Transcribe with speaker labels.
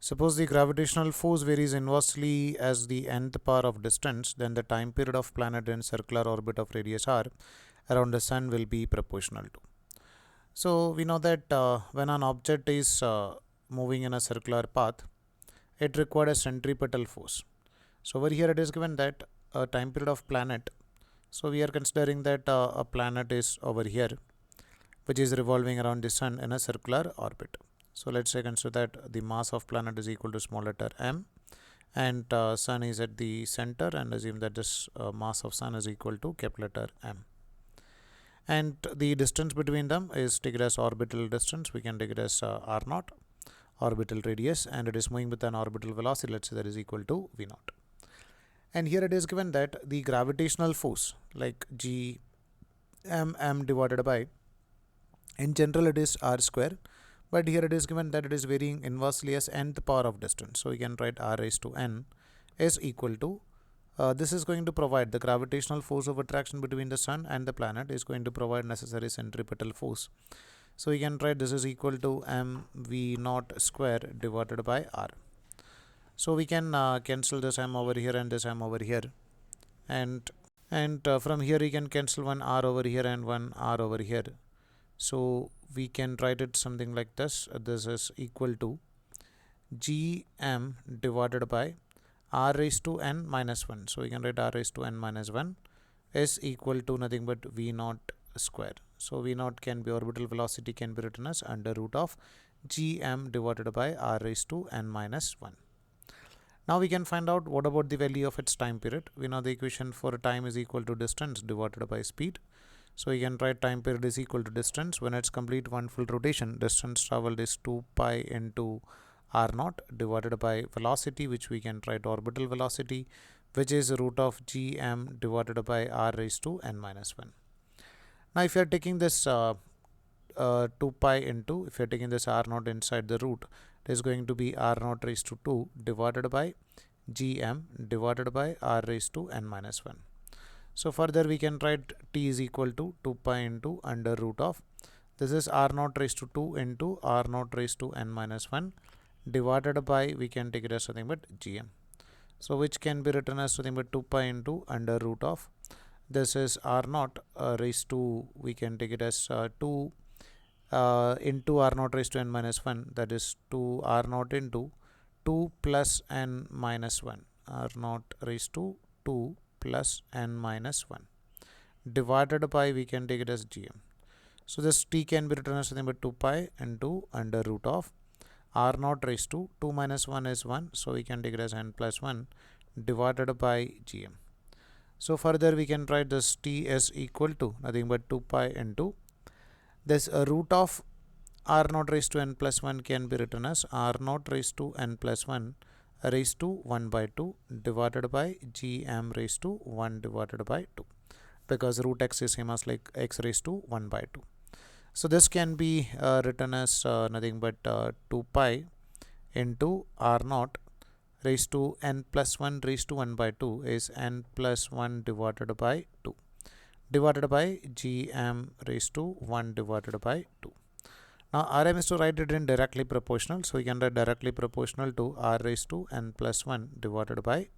Speaker 1: Suppose the gravitational force varies inversely as the nth power of distance, then the time period of planet in circular orbit of radius r around the sun will be proportional to. So we know that when an object is moving in a circular path, it required a centripetal force. So over here it is given that a time period of planet. So we are considering that a planet is over here, which is revolving around the sun in a circular orbit. So let's say consider that the mass of planet is equal to small letter m, and sun is at the center, and assume that this mass of sun is equal to capital letter m. And the distance between them is taken as orbital distance. We can take it as r naught, orbital radius, and it is moving with an orbital velocity, let's say that is equal to v naught. And here it is given that the gravitational force, like g m divided by, in general it is r square, but here it is given that it is varying inversely as nth power of distance. So we can write r raised to n is equal to, this is going to provide the gravitational force of attraction between the sun and the planet is going to provide necessary centripetal force. So we can write this is equal to mv naught square divided by r. So we can cancel this m over here and this m over here, and from here we can cancel one r over here and one r over here. So we can write it something like this. This is equal to gm divided by r raised to n minus 1. So we can write r raised to n minus 1 is equal to nothing but v naught square. So v naught can be orbital velocity, can be written as under root of gm divided by r raised to n minus 1. Now we can find out what about the value of its time period. We know the equation for time is equal to distance divided by speed. So we can write time period is equal to distance. When it's complete one full rotation, distance traveled is 2 pi into r naught divided by velocity, which we can write orbital velocity, which is root of gm divided by r raised to n minus 1. Now if you are taking this 2 pi into, if you are taking this r naught inside the root, it is going to be r naught raised to 2 divided by gm divided by r raised to n minus 1. So further we can write t is equal to 2 pi into under root of, this is r naught raised to 2 into r naught raised to n minus 1 divided by, we can take it as something but gm. So which can be written as something but 2 pi into under root of, this is r naught raised to, we can take it as 2 into r naught raised to n minus 1, that is 2 r naught into 2 plus n minus 1, r naught raised to 2 plus n minus 1 divided by, we can take it as gm. So this t can be written as something but 2 pi into under root of r naught raised to 2 minus 1 is 1, so we can take it as n plus 1 divided by gm. So further we can write this t is equal to nothing but 2 pi into this root of r naught raised to n plus 1 can be written as r naught raised to n plus 1 raised to 1 by 2 divided by gm raised to 1 divided by 2, because root x is same as like x raised to 1 by 2. So this can be written as nothing but 2 pi into r naught raised to n plus 1 raised to 1 by 2 is n plus 1 divided by 2 divided by gm raised to 1 divided by 2. Now Rm is to write it in directly proportional, so we can write directly proportional to r raised to n plus 1 divided by